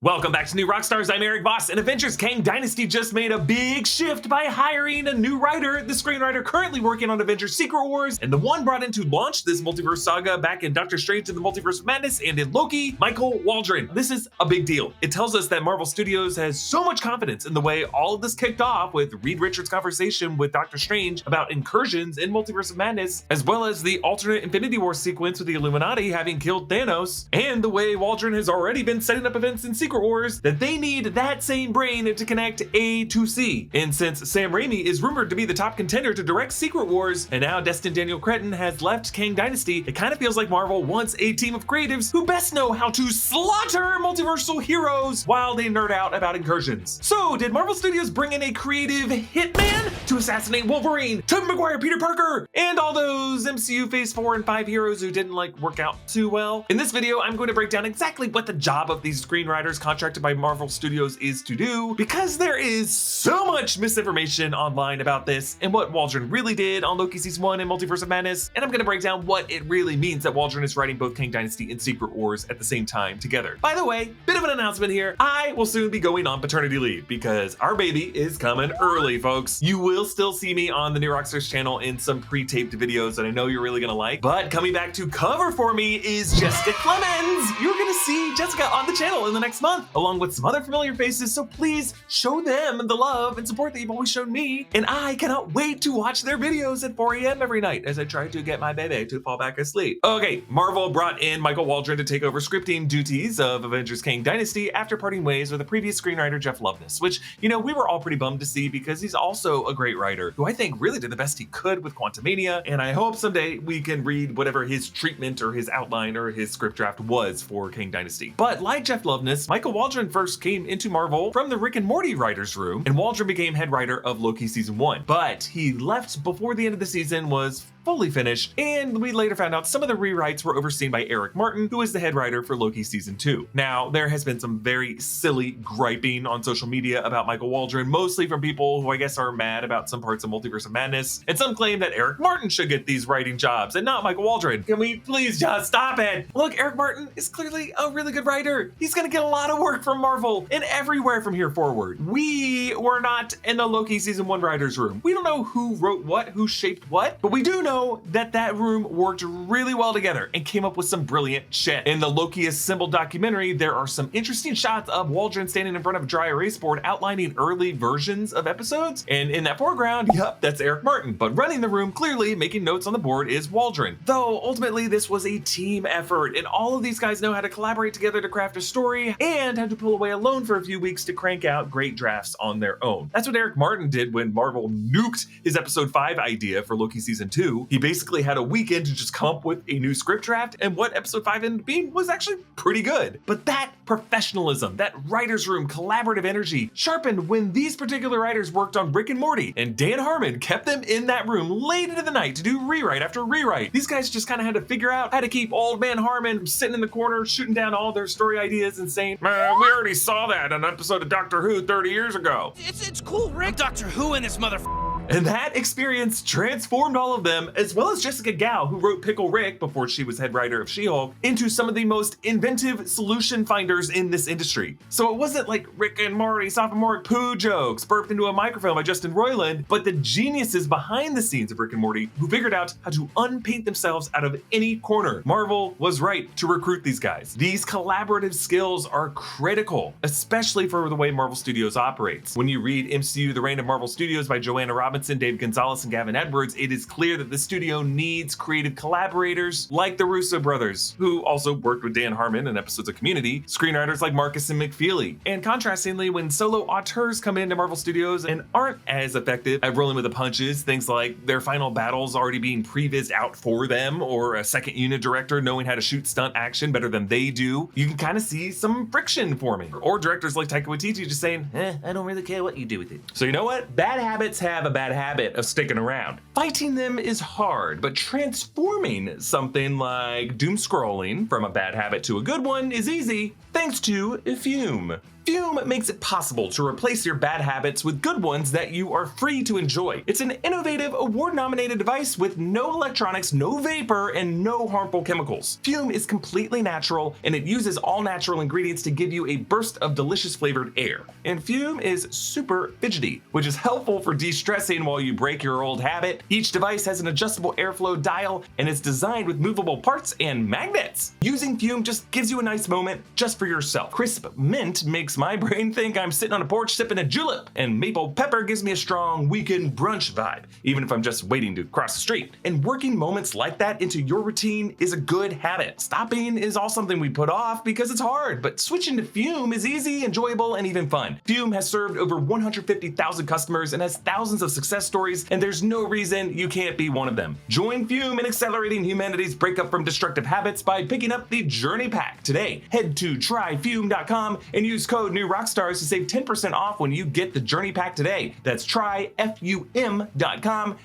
Welcome back to New Rockstars. I'm Erik Voss, and Avengers Kang Dynasty just made a big shift by hiring a new writer, the screenwriter currently working on Avengers Secret Wars, and the one brought in to launch this multiverse saga back in Doctor Strange in the Multiverse of Madness and in Loki, Michael Waldron. This is a big deal. It tells us that Marvel Studios has so much confidence in the way all of this kicked off with Reed Richards' conversation with Doctor Strange about incursions in Multiverse of Madness, as well as the alternate Infinity War sequence with the Illuminati having killed Thanos, and the way Waldron has already been setting up events in Secret Wars, that they need that same brain to connect A to C. And since Sam Raimi is rumored to be the top contender to direct Secret Wars, and now Destin Daniel Cretton has left Kang Dynasty, it kind of feels like Marvel wants a team of creatives who best know how to slaughter multiversal heroes while they nerd out about incursions. So did Marvel Studios bring in a creative hitman to assassinate Wolverine, Tobey Maguire, Peter Parker, and all those MCU Phase 4 and 5 heroes who didn't work out too well? In this video, I'm going to break down exactly what the job of these screenwriters contracted by Marvel Studios is to do, because there is so much misinformation online about this and what Waldron really did on Loki Season 1 and Multiverse of Madness, and I'm going to break down what it really means that Waldron is writing both Kang Dynasty and Secret Wars at the same time together. By the way, bit of an announcement here, I will soon be going on paternity leave because our baby is coming early, folks. You will still see me on the New Rockstars channel in some pre-taped videos that I know you're really going to like, but coming back to cover for me is Jessica Clemens. You're going to see Jessica on the channel in the next month, along with some other familiar faces, so please show them the love and support that you've always shown me, and I cannot wait to watch their videos at 4 a.m. every night as I try to get my baby to fall back asleep. Okay, Marvel brought in Michael Waldron to take over scripting duties of Avengers Kang Dynasty after parting ways with the previous screenwriter Jeff Loveness, which, you know, we were all pretty bummed to see because he's also a great writer who I think really did the best he could with Quantumania, and I hope someday we can read whatever his treatment or his outline or his script draft was for Kang Dynasty. But like Jeff Loveness, Michael Waldron first came into Marvel from the Rick and Morty writers room, and Waldron became head writer of Loki Season 1. But he left before the end of the season was fully finished, and we later found out some of the rewrites were overseen by Eric Martin, who is the head writer for Loki Season 2. Now, there has been some very silly griping on social media about Michael Waldron, mostly from people who I guess are mad about some parts of Multiverse of Madness, and some claim that Eric Martin should get these writing jobs and not Michael Waldron. Can we please just stop it? Look, Eric Martin is clearly a really good writer. He's gonna get a lot of work from Marvel and everywhere from here forward. We were not in the Loki Season 1 writers room. We don't know who wrote what, who shaped what, but we do know that that room worked really well together and came up with some brilliant shit. In the Loki Assembled documentary, there are some interesting shots of Waldron standing in front of a dry erase board outlining early versions of episodes, and in that foreground, yup, that's Eric Martin, but running the room, clearly making notes on the board, is Waldron. Though ultimately this was a team effort, and all of these guys know how to collaborate together to craft a story and had to pull away alone for a few weeks to crank out great drafts on their own. That's what Eric Martin did when Marvel nuked his episode 5 idea for Loki Season 2. He basically had a weekend to just come up with a new script draft, and what episode 5 ended up being was actually pretty good. But that professionalism, that writer's room collaborative energy sharpened when these particular writers worked on Rick and Morty, and Dan Harmon kept them in that room late into the night to do rewrite after rewrite. These guys just kind of had to figure out how to keep old man Harmon sitting in the corner shooting down all their story ideas and saying, man, we already saw that in an episode of Doctor Who 30 years ago. It's cool, Rick. I'm Doctor Who in this And that experience transformed all of them, as well as Jessica Gao, who wrote Pickle Rick before she was head writer of She-Hulk, into some of the most inventive solution finders in this industry. So it wasn't like Rick and Morty sophomoric poo jokes burped into a microphone by Justin Roiland, but the geniuses behind the scenes of Rick and Morty who figured out how to unpaint themselves out of any corner. Marvel was right to recruit these guys. These collaborative skills are critical, especially for the way Marvel Studios operates. When you read MCU The Reign of Marvel Studios by Joanna Robinson, Dave Gonzalez, and Gavin Edwards, it is clear that the studio needs creative collaborators like the Russo brothers, who also worked with Dan Harmon in episodes of Community, screenwriters like Marcus and McFeely. And contrastingly, when solo auteurs come into Marvel Studios and aren't as effective at rolling with the punches, things like their final battles already being prevised out for them, or a second unit director knowing how to shoot stunt action better than they do, you can kind of see some friction forming. Or directors like Taika Waititi just saying, I don't really care what you do with it. So you know what? Bad habits have a bad habit of sticking around. Fighting them is hard, but transforming something like doom scrolling from a bad habit to a good one is easy. thanks to Fume. Fume makes it possible to replace your bad habits with good ones that you are free to enjoy. It's an innovative, award-nominated device with no electronics, no vapor, and no harmful chemicals. Fume is completely natural, and it uses all natural ingredients to give you a burst of delicious flavored air. And Fume is super fidgety, which is helpful for de-stressing while you break your old habit. Each device has an adjustable airflow dial, and is designed with movable parts and magnets. Using Fume just gives you a nice moment just for yourself. Crisp mint makes my brain think I'm sitting on a porch sipping a julep, and maple pepper gives me a strong weekend brunch vibe, even if I'm just waiting to cross the street. And working moments like that into your routine is a good habit. Stopping is all something we put off because it's hard, but switching to Fume is easy, enjoyable, and even fun. Fume has served over 150,000 customers and has thousands of success stories, and there's no reason you can't be one of them. Join Fume in accelerating humanity's breakup from destructive habits by picking up the Journey Pack today. Head to tryfume.com and use code new Rockstars to save 10% off when you get the Journey Pack today. That's tryfum.com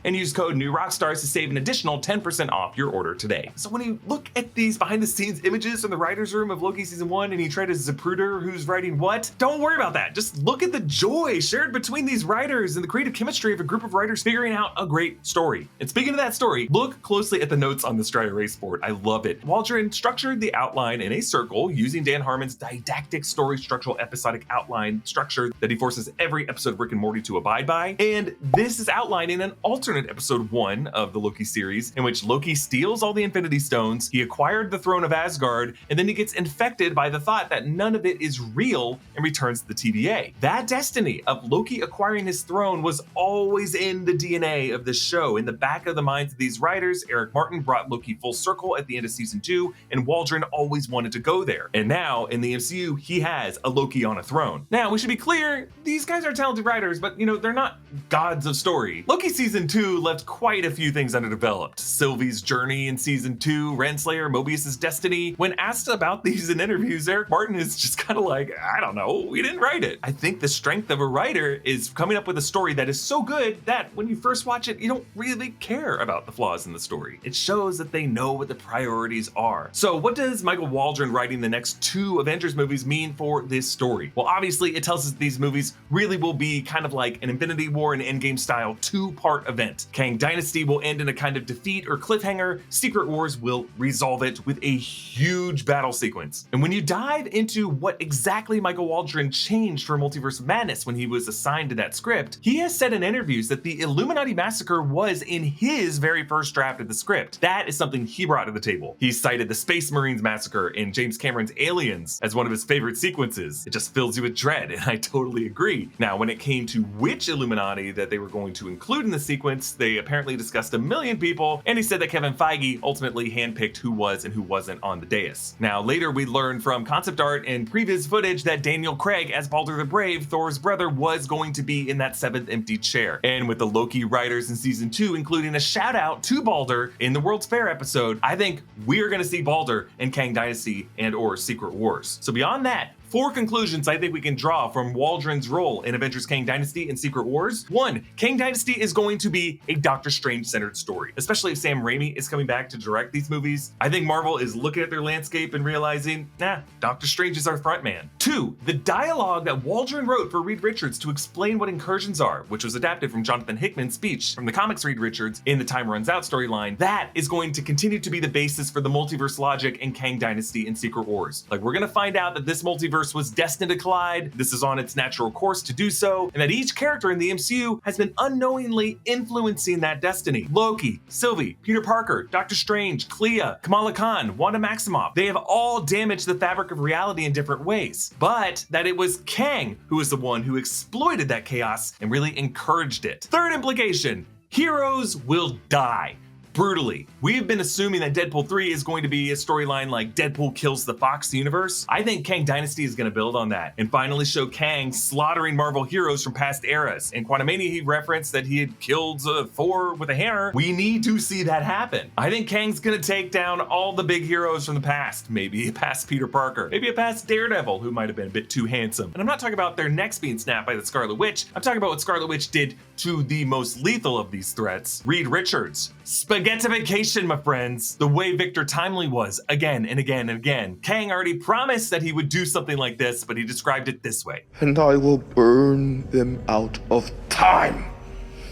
and use code new Rockstars to save an additional 10% off your order today. So when you look at these behind the scenes images from the writer's room of Loki season 1 and you try to Zapruder who's writing what, don't worry about that. Just look at the joy shared between these writers and the creative chemistry of a group of writers figuring out a great story. And speaking of that story, look closely at the notes on the Dry Erase board. I love it. Waldron structured the outline in a circle using Dan Harmon's didactic story structural episodic outline structure that he forces every episode of Rick and Morty to abide by. And this is outlined in an alternate episode 1 of the Loki series, in which Loki steals all the Infinity Stones, he acquired the throne of Asgard, and then he gets infected by the thought that none of it is real and returns to the TVA. That destiny of Loki acquiring his throne was always in the DNA of the show. In the back of the minds of these writers, Eric Martin brought Loki full circle at the end of season 2, and Waldron always wanted to go there. And now in the MCU, he has a Loki on a throne. Now, we should be clear, these guys are talented writers, but they're not gods of story. Loki season 2 left quite a few things underdeveloped. Sylvie's journey in season 2, Renslayer, Mobius's destiny. When asked about these in interviews, Eric Martin is just kind of like, I don't know, we didn't write it. I think the strength of a writer is coming up with a story that is so good that when you first watch it, you don't really care about the flaws in the story. It shows that they know what the priorities are. So what does Michael Waldron writing the next 2 Avengers movies mean for this story? Well, obviously it tells us that these movies really will be kind of like an Infinity War and Endgame style 2-part event. Kang Dynasty will end in a kind of defeat or cliffhanger. Secret Wars will resolve it with a huge battle sequence. And when you dive into what exactly Michael Waldron changed for Multiverse of Madness when he was assigned to that script, he has said in interviews that the Illuminati massacre was in his very first draft of the script. That is something he brought to the table. He cited the Space Marines massacre in James Cameron's Aliens as one of his favorite sequences. It just fills you with dread, and I totally agree. Now, when it came to which Illuminati that they were going to include in the sequence, they apparently discussed a million people, and he said that Kevin Feige ultimately handpicked who was and who wasn't on the dais. Now, later we learned from concept art and previous footage that Daniel Craig as Balder the Brave, Thor's brother, was going to be in that 7th empty chair. And with the Loki writers in season 2 including a shout out to Balder in the World's Fair episode, I think we're gonna see Balder in Kang Dynasty and or Secret Wars. So beyond that, 4 conclusions I think we can draw from Waldron's role in Avengers Kang Dynasty and Secret Wars. 1, Kang Dynasty is going to be a Doctor Strange-centered story, especially if Sam Raimi is coming back to direct these movies. I think Marvel is looking at their landscape and realizing, Doctor Strange is our front man. 2, the dialogue that Waldron wrote for Reed Richards to explain what incursions are, which was adapted from Jonathan Hickman's speech from the comics Reed Richards in the Time Runs Out storyline, that is going to continue to be the basis for the multiverse logic in Kang Dynasty and Secret Wars. Like, we're gonna find out that this multiverse was destined to collide, this is on its natural course to do so, and that each character in the MCU has been unknowingly influencing that destiny. Loki, Sylvie, Peter Parker, Doctor Strange, Clea, Kamala Khan, Wanda Maximoff, they have all damaged the fabric of reality in different ways, but that it was Kang who was the one who exploited that chaos and really encouraged it. 3rd implication, heroes will die. Brutally. We've been assuming that Deadpool 3 is going to be a storyline like Deadpool kills the Fox universe. I think Kang Dynasty is going to build on that and finally show Kang slaughtering Marvel heroes from past eras. In Quantumania, he referenced that he had killed Thor with a hammer. We need to see that happen. I think Kang's going to take down all the big heroes from the past. Maybe a past Peter Parker. Maybe a past Daredevil, who might have been a bit too handsome. And I'm not talking about their necks being snapped by the Scarlet Witch. I'm talking about what Scarlet Witch did to the most lethal of these threats, Reed Richards. Spaghettification, my friends. The way Victor Timely was again and again and again. Kang already promised that he would do something like this, but he described it this way. And I will burn them out of time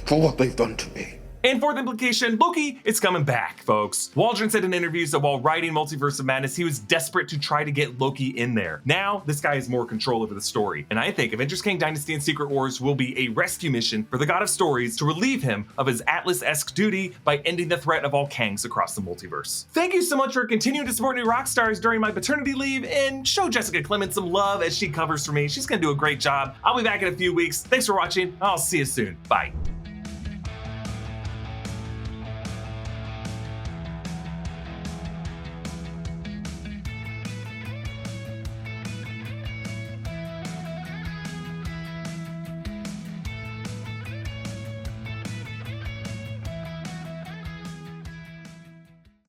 for what they've done to me. And fourth implication, Loki is coming back, folks. Waldron said in interviews that while writing Multiverse of Madness, he was desperate to try to get Loki in there. Now, this guy has more control over the story. And I think Avengers Kang Dynasty and Secret Wars will be a rescue mission for the God of Stories to relieve him of his Atlas-esque duty by ending the threat of all Kangs across the multiverse. Thank you so much for continuing to support new Rockstars during my paternity leave, and show Jessica Clemens some love as she covers for me. She's gonna do a great job. I'll be back in a few weeks. Thanks for watching. I'll see you soon. Bye.